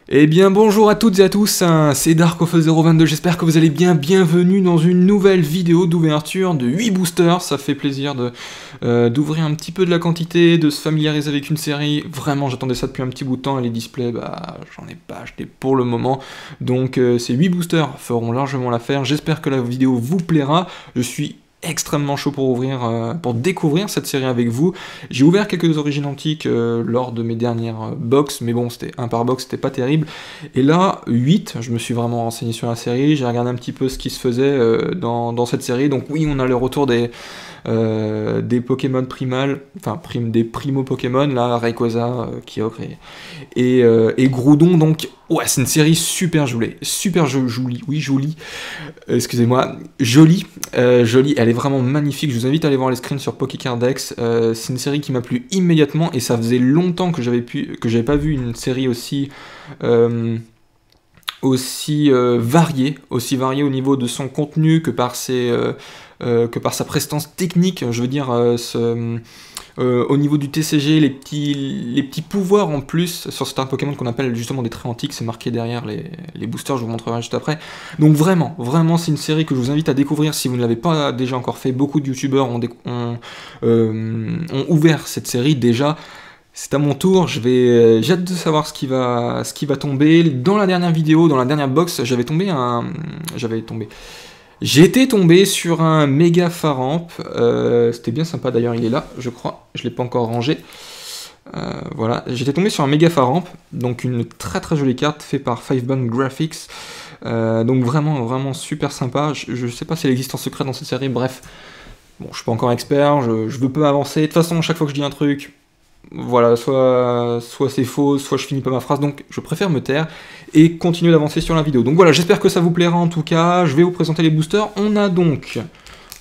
Eh bien bonjour à toutes et à tous, c'est Darkoff022, j'espère que vous allez bien, bienvenue dans une nouvelle vidéo d'ouverture de 8 boosters, ça fait plaisir d'ouvrir un petit peu de la quantité, de se familiariser avec une série, vraiment j'attendais ça depuis un petit bout de temps et les displays, j'en ai pas acheté pour le moment, donc ces 8 boosters feront largement l'affaire, j'espère que la vidéo vous plaira, je suis extrêmement chaud pour découvrir cette série avec vous. J'ai ouvert quelques origines antiques lors de mes dernières box, mais bon, c'était un par box, c'était pas terrible. Et là, 8, je me suis vraiment renseigné sur la série, j'ai regardé un petit peu ce qui se faisait dans cette série. Donc oui, on a le retour des Pokémon primal, enfin des primo Pokémon, là, Rayquaza, Kyogre et Groudon, donc ouais, c'est une série super jolie, excusez-moi, jolie, elle est vraiment magnifique, je vous invite à aller voir les screens sur Pokécardex, c'est une série qui m'a plu immédiatement, et ça faisait longtemps que j'avais pas vu une série aussi variée au niveau de son contenu que par sa prestance technique, je veux dire, au niveau du TCG, les petits pouvoirs en plus sur certains Pokémon qu'on appelle justement des traits antiques, c'est marqué derrière les boosters, je vous montrerai juste après. Donc vraiment, c'est une série que je vous invite à découvrir si vous ne l'avez pas déjà encore fait. Beaucoup de youtubeurs ont ouvert cette série déjà. C'est à mon tour, j'ai hâte de savoir ce qui va tomber. Dans la dernière vidéo, dans la dernière box, j'ai été tombé sur un méga Faramp, c'était bien sympa d'ailleurs, il est là, je crois, je l'ai pas encore rangé. Voilà, j'étais tombé sur un méga Faramp, donc une très très jolie carte faite par Fivebun Graphics, donc vraiment super sympa. Je sais pas si elle existe en secret dans cette série, bref, bon, je suis pas encore expert, je veux pas avancer. De toute façon, chaque fois que je dis un truc, voilà, soit c'est faux, soit je finis pas ma phrase, donc je préfère me taire et continuer d'avancer sur la vidéo. Donc voilà, j'espère que ça vous plaira en tout cas, je vais vous présenter les boosters. On a donc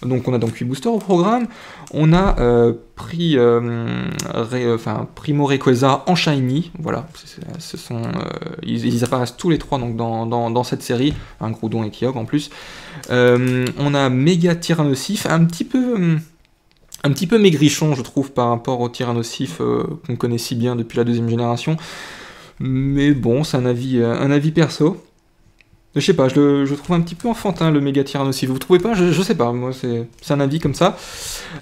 8 boosters au programme, on a Primo Rayquaza en Shiny, voilà, ils apparaissent tous les trois donc, dans cette série, un Groudon et Kyogre en plus. On a Méga Tyrannosif, un petit peu maigrichon, je trouve, par rapport au Tyrannosif qu'on connaît si bien depuis la deuxième génération. Mais bon, c'est un avis perso. Je sais pas, je le trouve un petit peu enfantin, le méga Tyrannosif. Vous trouvez pas? Je sais pas, moi c'est un avis comme ça.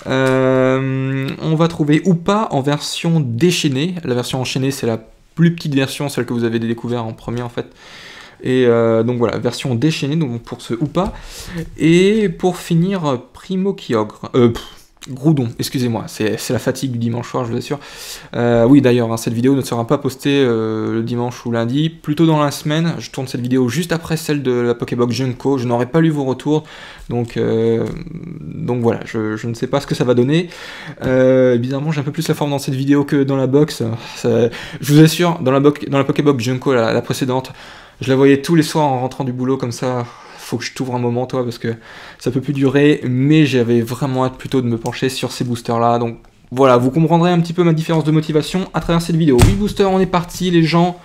On va trouver Hoopa en version déchaînée. La version enchaînée, c'est la plus petite version, celle que vous avez découvert en premier en fait. Et donc voilà, version déchaînée donc pour ce Hoopa. Et pour finir, Primo Kyogre. Groudon, excusez-moi, c'est la fatigue du dimanche soir, je vous assure. Oui, d'ailleurs, hein, cette vidéo ne sera pas postée le dimanche ou lundi, plutôt dans la semaine. Je tourne cette vidéo juste après celle de la Pokébox Junko. Je n'aurai pas lu vos retours, donc voilà, je ne sais pas ce que ça va donner. Bizarrement, j'ai un peu plus la forme dans cette vidéo que dans la box. Je vous assure, dans la Pokébox Junko, la précédente, je la voyais tous les soirs en rentrant du boulot comme ça. Faut que je t'ouvre un moment, toi, parce que ça peut plus durer, mais j'avais vraiment hâte plutôt de me pencher sur ces boosters-là, donc voilà, vous comprendrez un petit peu ma différence de motivation à travers cette vidéo. 8 boosters, on est parti, les gens.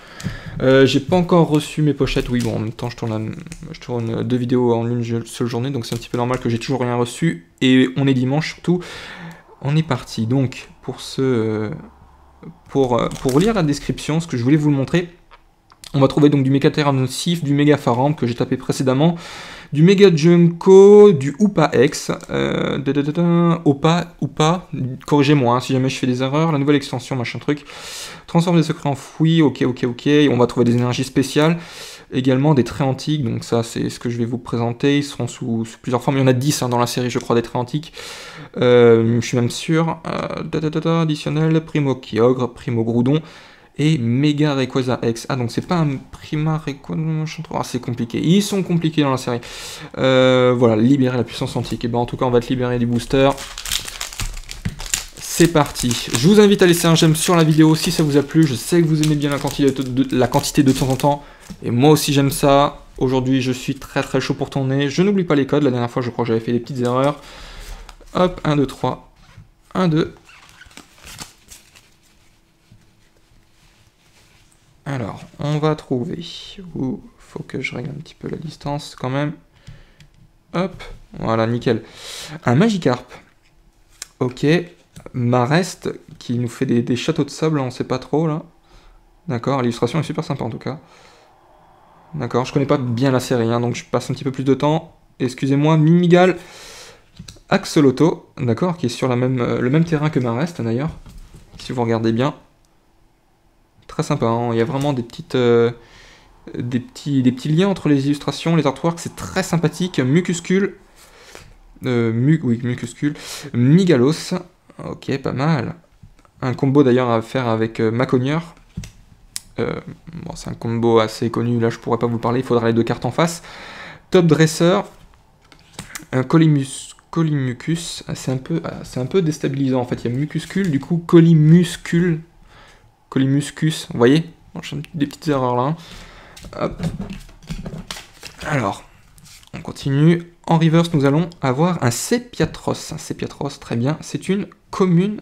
J'ai pas encore reçu mes pochettes, oui, bon, en même temps, je tourne 2 vidéos en une seule journée, donc c'est un petit peu normal que j'ai toujours rien reçu, et on est dimanche, surtout. On est parti, donc, pour lire la description, ce que je voulais vous le montrer, on va trouver donc du Méga Tyrannosif, du Méga Faramp que j'ai tapé précédemment, du Méga Junko, du Hoopa X, Hoopa, corrigez-moi hein, si jamais je fais des erreurs, la nouvelle extension, machin truc, transforme des secrets enfouis, ok, on va trouver des énergies spéciales, également des traits antiques, donc ça c'est ce que je vais vous présenter, ils seront sous plusieurs formes, il y en a 10 hein, dans la série je crois des traits antiques, je suis même sûr, additionnel, Primo Kyogre, Primo Groudon, et Méga Rayquaza X. Ah, donc c'est pas un Prima Rayquaza... Ah, c'est compliqué. Ils sont compliqués dans la série. Voilà, libérer la puissance antique. Et ben en tout cas, on va te libérer du booster. C'est parti. Je vous invite à laisser un j'aime sur la vidéo si ça vous a plu. Je sais que vous aimez bien la quantité de temps en temps. Et moi aussi, j'aime ça. Aujourd'hui, je suis très très chaud pour tourner. Je n'oublie pas les codes. La dernière fois, je crois que j'avais fait des petites erreurs. Hop, 1, 2, 3. 1, 2... Alors, on va trouver, faut que je règle un petit peu la distance quand même, hop, voilà, nickel, un Magikarp, ok, Marest, qui nous fait des châteaux de sable, on sait pas trop là, D'accord, l'illustration est super sympa en tout cas. D'accord, je connais pas bien la série, hein, donc je passe un petit peu plus de temps. Excusez-moi, Mimigal Axolotl, d'accord, qui est sur le même terrain que Marest d'ailleurs, si vous regardez bien. Très sympa, hein, il y a vraiment des petits liens entre les illustrations, les artworks, c'est très sympathique. Mucuscule, oui, Mucuscule, Migalos, ok, pas mal. Un combo d'ailleurs à faire avec Maconieur. Bon, c'est un combo assez connu, là je pourrais pas vous parler, il faudra les deux cartes en face. Top Dresser, un Collimucus, c'est un peu déstabilisant en fait, il y a Mucuscule, du coup Collimuscus, vous voyez, bon, j'ai des petites erreurs là. Hop. Alors, on continue. En reverse, nous allons avoir un Sepiatros. Un Sepiatros, très bien. C'est une commune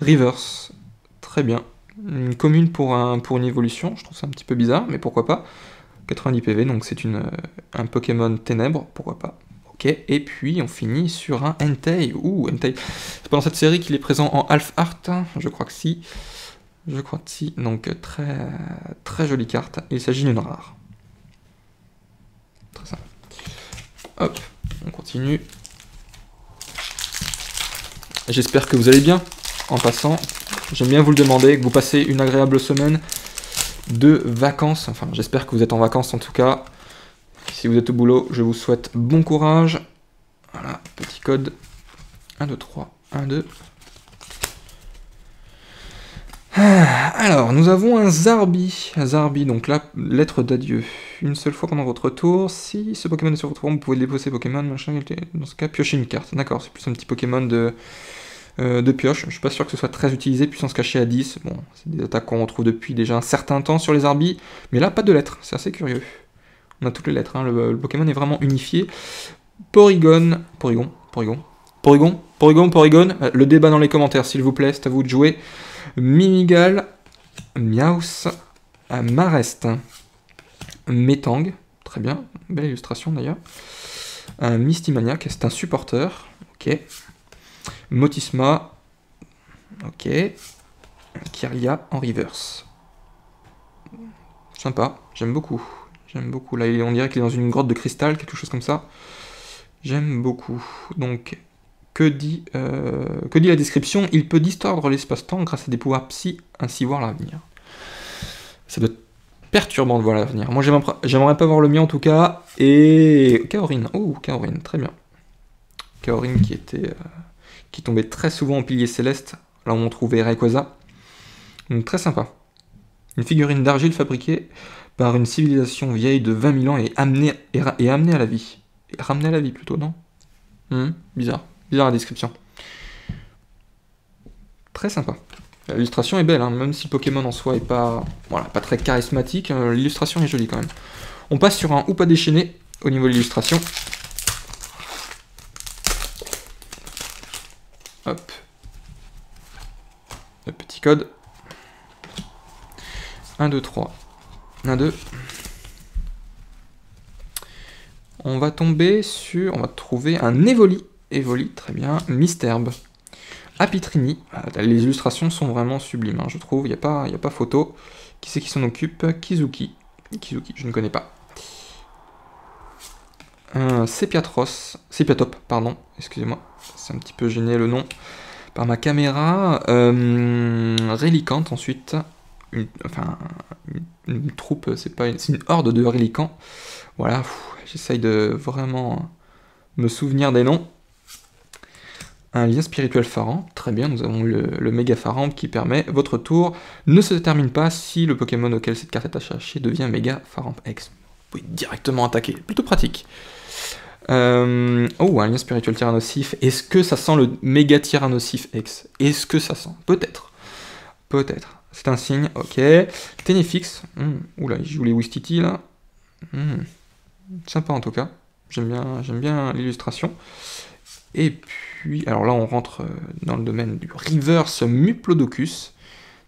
reverse. Très bien. Une commune pour une évolution. Je trouve ça un petit peu bizarre, mais pourquoi pas. 90 PV, donc c'est un Pokémon ténèbres, pourquoi pas. Ok, et puis on finit sur un Entei. Ouh, Entei. C'est pas dans cette série qu'il est présent en Half Art. Je crois que si. Je crois que si. Donc très, très jolie carte. Il s'agit d'une rare. Très simple. Hop, on continue. J'espère que vous allez bien en passant. J'aime bien vous le demander, que vous passez une agréable semaine de vacances. Enfin, j'espère que vous êtes en vacances en tout cas. Si vous êtes au boulot, je vous souhaite bon courage. Voilà, petit code. 1, 2, 3, 1, 2. Alors, nous avons un Zarbi. Zarbi, donc la lettre d'adieu. Une seule fois pendant votre tour. Si ce Pokémon est sur votre tour, vous pouvez déposer Pokémon, machin, dans ce cas, piocher une carte. D'accord, c'est plus un petit Pokémon de pioche. Je suis pas sûr que ce soit très utilisé. Puissance cachée à 10. Bon, c'est des attaques qu'on retrouve depuis déjà un certain temps sur les Zarbi. Mais là, pas de lettres. C'est assez curieux. On a toutes les lettres. Hein. Le Pokémon est vraiment unifié. Porygon. Le débat dans les commentaires, s'il vous plaît. C'est à vous de jouer. Mimigal, Miaus, Marest, Metang, très bien, belle illustration d'ailleurs. Un Mystymaniac, c'est un supporter, ok. Motisma, ok. Kirlia en reverse. Sympa, j'aime beaucoup. J'aime beaucoup. Là, on dirait qu'il est dans une grotte de cristal, quelque chose comme ça. J'aime beaucoup. Donc, que dit la description? Il peut distordre l'espace-temps grâce à des pouvoirs psy, ainsi voir l'avenir. Ça doit être perturbant de voir l'avenir. Moi, j'aimerais pas voir le mien en tout cas. Et Kaorin. Oh, Kaorin, très bien. Kaorin qui tombait très souvent en pilier céleste. Là où on trouvait Rayquaza. Donc très sympa. Une figurine d'argile fabriquée par une civilisation vieille de 20 000 ans et amenée à la vie. Et ramenée à la vie plutôt, non? Bizarre. Bizarre la description. Très sympa. L'illustration est belle, hein, même si le Pokémon en soi est pas très charismatique, l'illustration est jolie quand même. On passe sur un Hoopa déchaîné au niveau de l'illustration. Hop. Le petit code. 1, 2, 3. 1, 2. On va trouver un Evoli. Evoli, très bien. Misterbe. Apitrini. Les illustrations sont vraiment sublimes, hein, je trouve. Il n'y a pas photo. Qui c'est qui s'en occupe? Kizuki. Kizuki, je ne connais pas. Sepiatop, pardon. Excusez-moi. C'est un petit peu gêné le nom par ma caméra. Rélicante ensuite. Une troupe, c'est une horde de Rélicants. Voilà, j'essaye de vraiment me souvenir des noms. Un lien spirituel Pharambe, très bien, nous avons le méga Pharambe qui permet, votre tour ne se termine pas si le Pokémon auquel cette carte est attachée devient méga Pharambe X. Vous pouvez directement attaquer, plutôt pratique. Un lien spirituel Tyrannosif, est-ce que ça sent le méga Tyrannosif X? Est-ce que ça sent? Peut-être. Peut-être. C'est un signe, ok. Ténéfix, oula, il joue les Wistiti là. Sympa en tout cas, j'aime bien l'illustration. Et puis, alors là on rentre dans le domaine du reverse Muplodocus.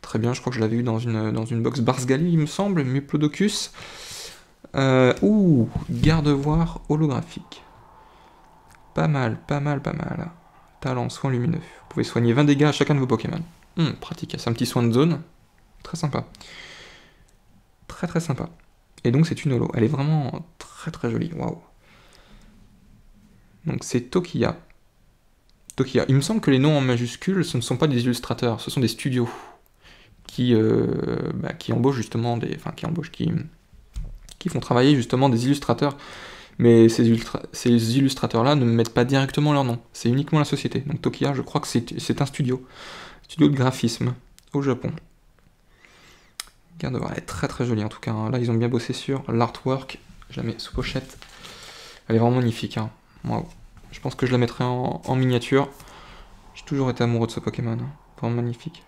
Très bien, je crois que je l'avais eu dans une box Barsgali, il me semble, Muplodocus. Gardevoir holographique. Pas mal. Talent, soin lumineux. Vous pouvez soigner 20 dégâts à chacun de vos Pokémon. Pratique, c'est un petit soin de zone. Très sympa. très très sympa. Et donc c'est une holo, elle est vraiment très très jolie, waouh. Donc c'est Tokiya. Tokiya. Il me semble que les noms en majuscules, ce ne sont pas des illustrateurs, ce sont des studios qui embauchent justement qui font travailler justement des illustrateurs. Mais ces illustrateurs-là ne mettent pas directement leur nom, c'est uniquement la société. Donc Tokiya, je crois que c'est un studio de graphisme au Japon. Regarde, elle est très très jolie en tout cas. Hein. Là, ils ont bien bossé sur l'artwork. Je la mets sous pochette. Elle est vraiment magnifique. Hein. Wow. Je pense que je la mettrai en miniature. J'ai toujours été amoureux de ce Pokémon. Hein. Vraiment magnifique.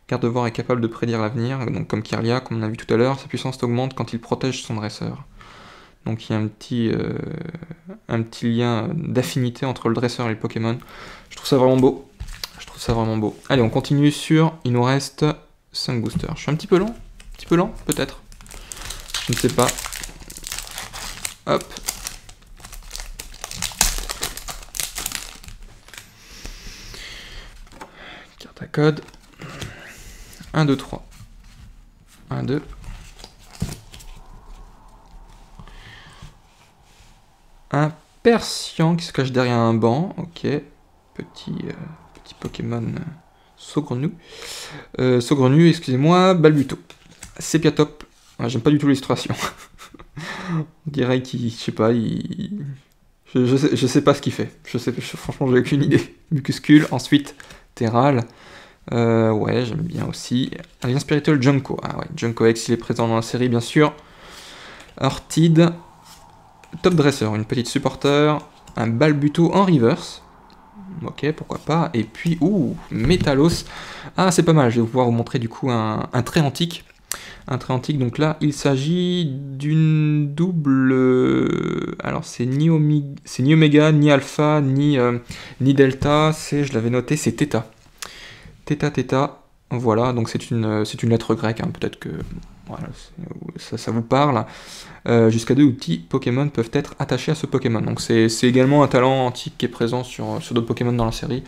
Gardevoir est capable de prédire l'avenir, donc comme Kirlia, comme on a vu tout à l'heure, sa puissance augmente quand il protège son dresseur. Donc il y a un petit lien d'affinité entre le dresseur et le Pokémon. Je trouve ça vraiment beau. Je trouve ça vraiment beau. Allez, on continue sur... Il nous reste 5 boosters. Je suis un petit peu lent, peut-être. Je ne sais pas. Hop. Carte à code. 1, 2, 3. 1, 2. Un Persian qui se cache derrière un banc. Ok. Petit Pokémon saugrenu. Saugrenu, excusez-moi. Balbuto. Sepiatop. Ouais, j'aime pas du tout l'illustration. On dirait qu'il... Je sais pas, je sais pas ce qu'il fait. Franchement, j'ai aucune idée. Mucuscule. Ensuite, Terral. Ouais, j'aime bien aussi. Alien Spiritual Junko. Ah ouais, Junko X, il est présent dans la série, bien sûr. Ortide. Top Dresser, une petite supporter. Un Balbuto en reverse. Ok, pourquoi pas. Et puis, Métalos. Ah, c'est pas mal. Je vais pouvoir vous montrer du coup un trait antique. Un trait antique, donc là, il s'agit d'une double... Alors, c'est ni Oméga, ni Alpha, ni Delta. Je l'avais noté, c'est Theta. Theta, voilà, donc c'est une lettre grecque, hein, peut-être que voilà, ça vous parle. Jusqu'à 2 petits Pokémon peuvent être attachés à ce Pokémon. Donc c'est également un talent antique qui est présent sur d'autres Pokémon dans la série.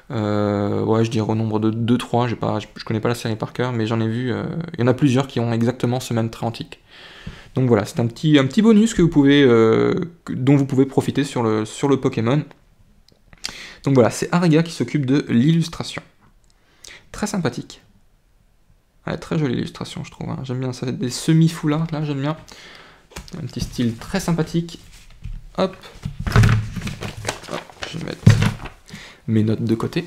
Ouais, je dirais au nombre de 2-3, je connais pas la série par cœur, mais j'en ai vu, il y en a plusieurs qui ont exactement ce même trait antique. Donc voilà, c'est un petit bonus que vous pouvez, dont vous pouvez profiter sur le Pokémon. Donc voilà, c'est Ariga qui s'occupe de l'illustration. Très sympathique. Ouais, très jolie illustration, je trouve. Hein. J'aime bien, ça fait des semi-foulards, là, j'aime bien. Un petit style très sympathique. Hop. Hop, je vais mettre mes notes de côté.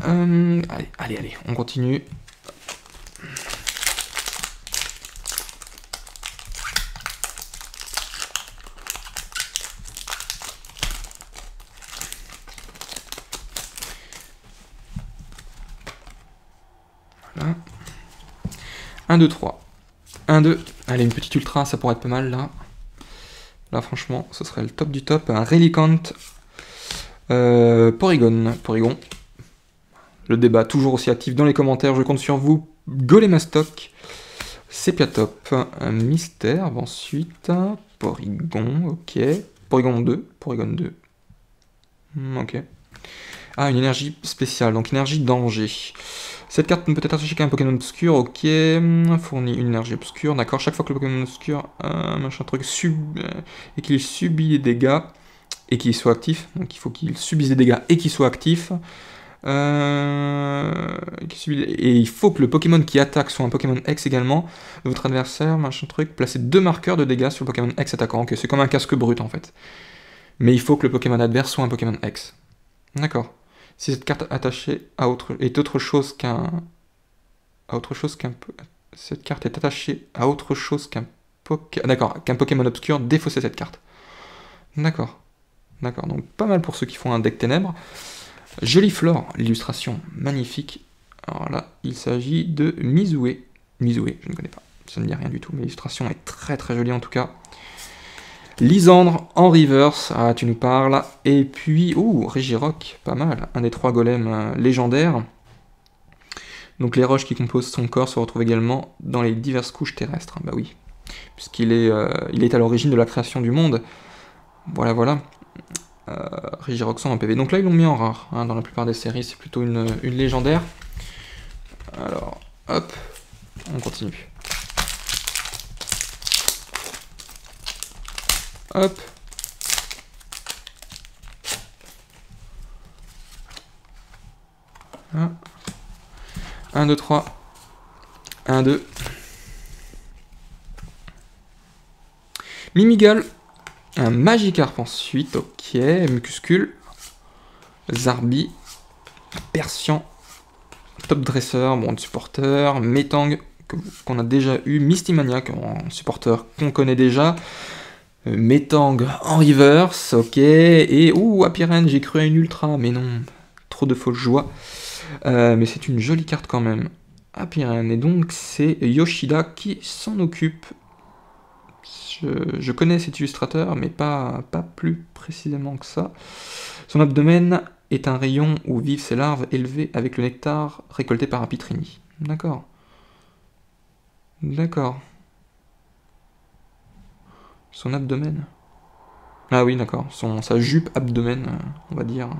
Allez, on continue. Voilà. 1, 2, 3. 1, 2. Allez, une petite ultra, ça pourrait être pas mal, là. Là, franchement, ce serait le top du top. Un Reliquant. Porygon. Le débat toujours aussi actif dans les commentaires. Je compte sur vous. Golemastoc. Sepiatop. Un Mystère. Ensuite, Porygon. Ok. Porygon 2. Ok. Ah, une énergie spéciale. Donc, énergie danger. Cette carte ne peut être associée qu'à un Pokémon obscur, ok. Fournit une énergie obscure, d'accord. Chaque fois que le Pokémon obscur, et qu'il subit des dégâts, et qu'il soit actif, donc il faut qu'il subisse des dégâts et qu'il soit actif. Et il faut que le Pokémon qui attaque soit un Pokémon X également. Votre adversaire, placez 2 marqueurs de dégâts sur le Pokémon X attaquant. Ok, c'est comme un casque brut en fait. Mais il faut que le Pokémon adverse soit un Pokémon X. D'accord. Si cette carte attachée est autre chose qu'un... Cette carte est attachée à autre chose qu'un Pokémon obscur, défaussez cette carte. D'accord, donc pas mal pour ceux qui font un deck ténèbres. Jolie flore, l'illustration magnifique. Alors là, il s'agit de Mizue. Mizue, je ne connais pas, ça ne dit rien du tout, mais l'illustration est très très jolie en tout cas. Lysandre en reverse, ah tu nous parles, et puis, Regirock, pas mal, un des 3 golems légendaires. Donc les roches qui composent son corps se retrouvent également dans les diverses couches terrestres, bah oui, puisqu'il est à l'origine de la création du monde. Voilà. Regiroxan en PV. Donc là, ils l'ont mis en rare. Hein, dans la plupart des séries, c'est plutôt une légendaire. Alors, hop, on continue. Hop. Ah. 1, 2, 3. 1, 2. Mimigal. Un Magikarp ensuite. Ok. Mucuscule. Zarbi. Persian. Top Dresseur. Bon, supporter. Metang. Qu'on a déjà eu. Mystymaniac. Un supporter qu'on connaît déjà. Metang en reverse. Ok. Et. Ouh, Apiren. J'ai cru à une ultra. Mais non. Trop de fausse joie. Mais c'est une jolie carte quand même. Apiren. Et donc, c'est Yoshida qui s'en occupe. Je connais cet illustrateur, mais pas plus précisément que ça. Son abdomen est un rayon où vivent ses larves élevées avec le nectar récolté par Apitrini. D'accord. D'accord. Son abdomen. Ah oui, d'accord. Sa jupe abdomen, on va dire.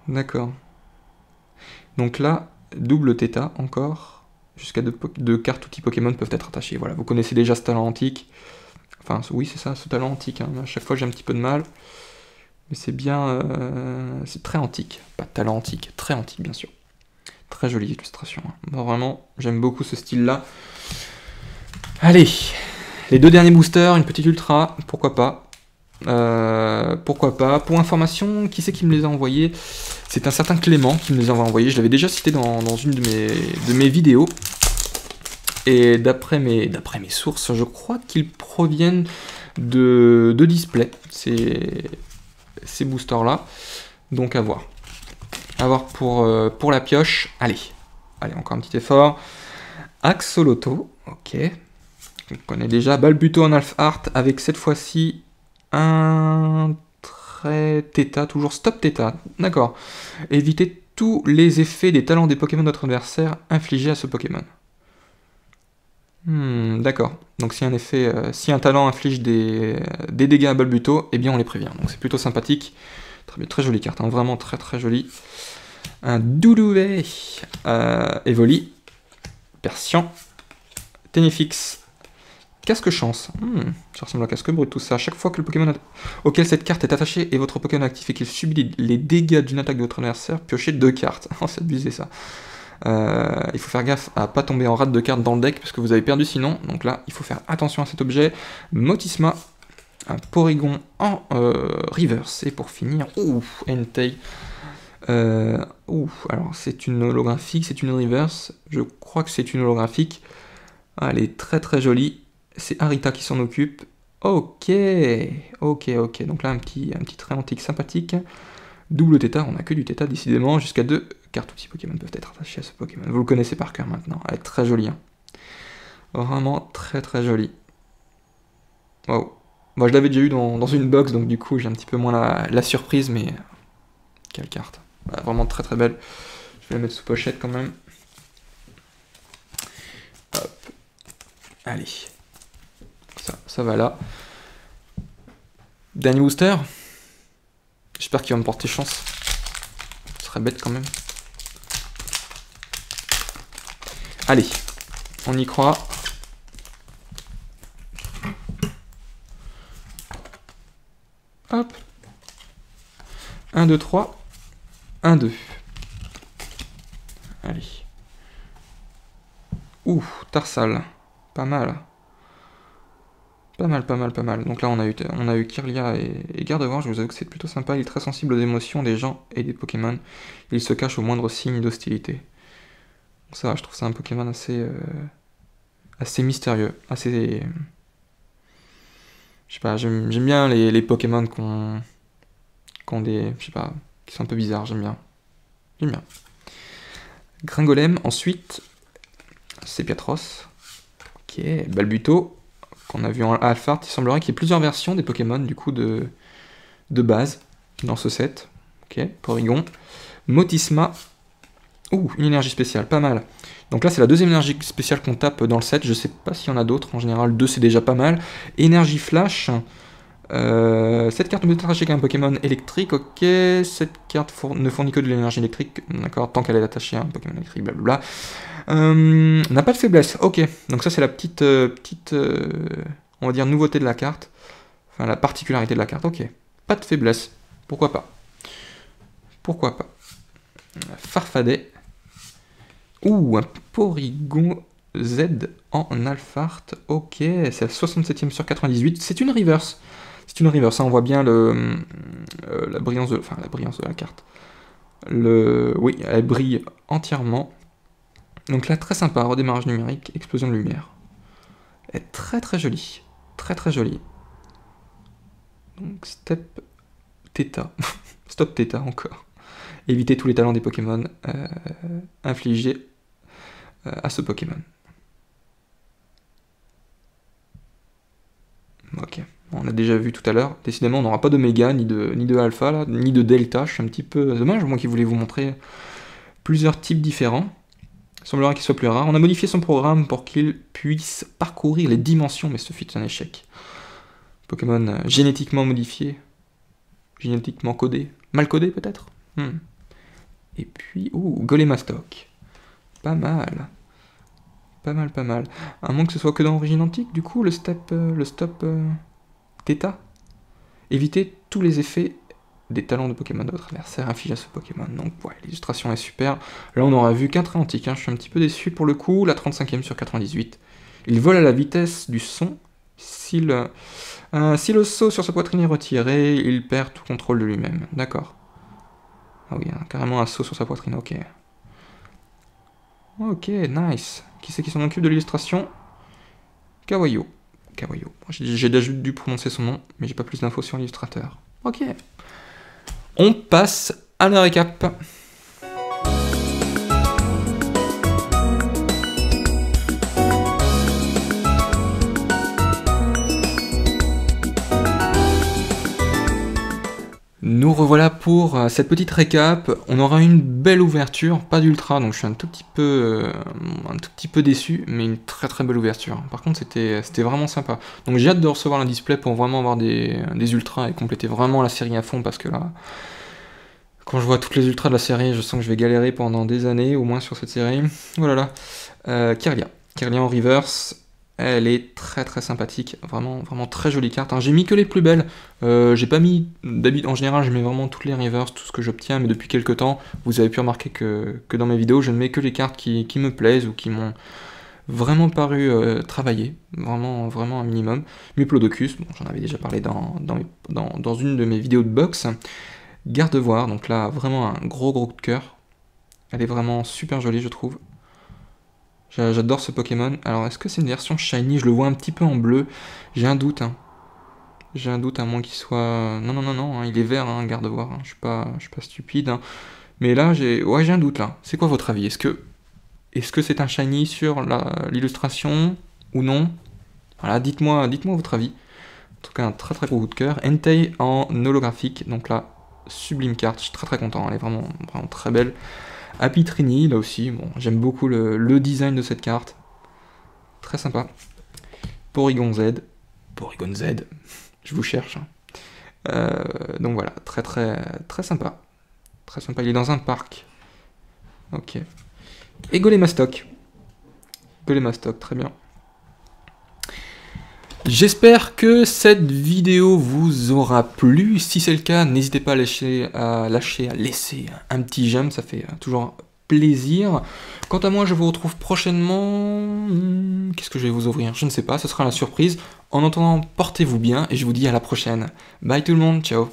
D'accord. Donc là, double θ encore. Jusqu'à deux cartes outils Pokémon peuvent être attachées. Voilà, vous connaissez déjà ce talent antique. Enfin, oui, c'est ça, ce talent antique. Hein. À chaque fois, j'ai un petit peu de mal. Mais c'est bien... c'est très antique. Pas de talent antique, très antique, bien sûr. Très jolie illustration. Hein. Bon, vraiment, j'aime beaucoup ce style-là. Allez, les deux derniers boosters, une petite ultra, pourquoi pas. Pourquoi pas. Pour information, qui c'est qui me les a envoyés? C'est un certain Clément qui me les a envoyés. Je l'avais déjà cité dans une de mes vidéos. Et d'après mes sources, je crois qu'ils proviennent de display, ces boosters-là. Donc à voir. À voir pour la pioche. Allez, encore un petit effort. Axolotl, ok. On connaît déjà. Balbuto en Alpha Art avec cette fois-ci un trait θ, toujours stop θ. D'accord. Évitez tous les effets des talents des Pokémon de notre adversaire infligés à ce Pokémon. D'accord. Donc si un talent inflige des dégâts à Balbuto, eh bien on les prévient. Donc c'est plutôt sympathique. Très jolie carte, hein. Vraiment très jolie. Un Doudouvet, Evoli, Persian, Tenefix, Casque Chance. Ça ressemble à Casque Brut tout ça. À chaque fois que le Pokémon auquel cette carte est attachée est votre Pokémon actif et qu'il subit les dégâts d'une attaque de votre adversaire, piochez 2 cartes. Oh, c'est abusé ça. Il faut faire gaffe à pas tomber en rate de cartes dans le deck parce que vous avez perdu sinon. Donc là, il faut faire attention à cet objet. Motisma, un Porygon en reverse. Et pour finir, Entei. Alors c'est une holographique, c'est une reverse. Je crois que c'est une holographique. Elle est très jolie. C'est Arita qui s'en occupe. Ok. Donc là, un petit trait antique sympathique. Double θ, on a que du θ décidément. Jusqu'à 2 cartes outils Pokémon peuvent être attachées à ce Pokémon. Vous le connaissez par cœur maintenant. Elle est très jolie. Hein. Vraiment très jolie. Wow. Moi je l'avais déjà eu dans une box, donc du coup j'ai un petit peu moins la surprise, mais quelle carte. Vraiment très belle. Je vais la mettre sous pochette quand même. Hop. Allez. Ça va là. Dernier booster. J'espère qu'il va me porter chance. Ce serait bête quand même. Allez. On y croit. Hop. 1, 2, 3. 1, 2. Allez. Tarsal. Pas mal. Pas mal. Donc là, on a eu Kirlia et Gardevoir. Je vous avoue que c'est plutôt sympa. Il est très sensible aux émotions des gens et des Pokémon. Il se cache au moindre signe d'hostilité. Ça, je trouve ça un Pokémon assez mystérieux. Assez... Je sais pas, j'aime bien les Pokémon qui ont des... Je sais pas, qui sont un peu bizarres. J'aime bien. Gringolem, ensuite... C'est Piatros. Ok, Balbuto. Qu'on a vu en Alpha Art, il semblerait qu'il y ait plusieurs versions des Pokémon du coup de base dans ce set. Ok, Porygon. Motisma. Une énergie spéciale, pas mal. Donc là c'est la deuxième énergie spéciale qu'on tape dans le set, je sais pas s'il y en a d'autres, en général 2 c'est déjà pas mal. Énergie Flash, Cette carte ne peut être attachée qu'à un Pokémon électrique, ok. Cette carte ne fournit que de l'énergie électrique, d'accord, tant qu'elle est attachée à un Pokémon électrique, blablabla. N'a pas de faiblesse, ok. Donc ça c'est la petite, on va dire, nouveauté de la carte. Enfin, la particularité de la carte, ok. Pas de faiblesse, pourquoi pas. Pourquoi pas. Farfadet. Ouh, un Porygon Z en Alphart, ok. C'est la 67e sur 98, c'est une reverse. C'est une reverse, hein, on voit bien la brillance de, enfin, la brillance de la carte. Oui, elle brille entièrement. Donc là, très sympa, redémarrage numérique, explosion de lumière. Elle est très très jolie. Très très jolie. Donc step Theta. Stop Theta encore. Éviter tous les talents des Pokémon infligés à ce Pokémon. Ok. On a déjà vu tout à l'heure. Décidément, on n'aura pas d'Oméga, ni de Alpha, là, ni de Delta. Je suis un petit peu dommage, moi qui voulais vous montrer plusieurs types différents. Il semblerait qu'il soit plus rare. On a modifié son programme pour qu'il puisse parcourir les dimensions, mais ce fut un échec. Pokémon génétiquement modifié. Génétiquement codé. Mal codé, peut-être. Et puis, Golémastoc. Pas mal. Pas mal, pas mal. À moins que ce soit que dans Origine Antique, du coup, le stop Theta. Éviter tous les effets des talents de Pokémon de votre adversaire infligés à ce Pokémon. Donc, ouais, l'illustration est super. Là, on n'aura vu qu'un trait antique, hein. Je suis un petit peu déçu pour le coup. La 35e sur 98. Il vole à la vitesse du son. Si le saut sur sa poitrine est retiré, il perd tout contrôle de lui-même. D'accord. Ah oui, hein, carrément un saut sur sa poitrine, ok. Ok, nice. Qui c'est qui s'en occupe de l'illustration? Kawayo. Kawayo. J'ai déjà dû prononcer son nom, mais j'ai pas plus d'infos sur l'illustrateur. Ok. On passe à la récap. Nous revoilà pour cette petite récap. On aura une belle ouverture, pas d'ultra, donc je suis un tout petit peu déçu, mais une très très belle ouverture. Par contre, c'était vraiment sympa. Donc j'ai hâte de recevoir un display pour vraiment avoir des ultras et compléter vraiment la série à fond, parce que là, quand je vois toutes les ultras de la série, je sens que je vais galérer pendant des années, au moins sur cette série. Voilà, Kirlia. Kirlia en reverse. Elle est très très sympathique, vraiment très jolie carte. Hein. J'ai mis que les plus belles, j'ai pas mis, en général je mets vraiment toutes les reverse, tout ce que j'obtiens, mais depuis quelques temps, vous avez pu remarquer que dans mes vidéos, je ne mets que les cartes qui me plaisent ou qui m'ont vraiment paru travailler, vraiment un minimum. Muplodocus, bon, j'en avais déjà parlé dans une de mes vidéos de box. Gardevoir, donc là vraiment un gros coup de cœur. Elle est vraiment super jolie je trouve. J'adore ce Pokémon. Alors, est-ce que c'est une version shiny? Je le vois un petit peu en bleu. J'ai un doute. Hein. J'ai un doute à moins qu'il soit... Non, hein, il est vert, hein, Gardevoir. Hein. Je suis pas stupide. Hein. Mais là, j'ai un doute, là. C'est quoi votre avis? Est-ce que c'est un shiny sur l'illustration ou non? Voilà, dites-moi votre avis. En tout cas, un très très gros coup de cœur. Entei en holographique. Donc là, sublime carte. Je suis très très content. Elle est vraiment très belle. Apitrini, là aussi, bon, j'aime beaucoup le design de cette carte. Très sympa. Porygon Z. Je vous cherche. Hein. Donc voilà, très sympa. Très sympa, il est dans un parc. Ok. Et Golémastoc. Très bien. J'espère que cette vidéo vous aura plu. Si c'est le cas, n'hésitez pas à laisser un petit j'aime, ça fait toujours plaisir. Quant à moi, je vous retrouve prochainement. Qu'est-ce que je vais vous ouvrir? Je ne sais pas, ce sera la surprise. En attendant, portez-vous bien et je vous dis à la prochaine. Bye tout le monde, ciao.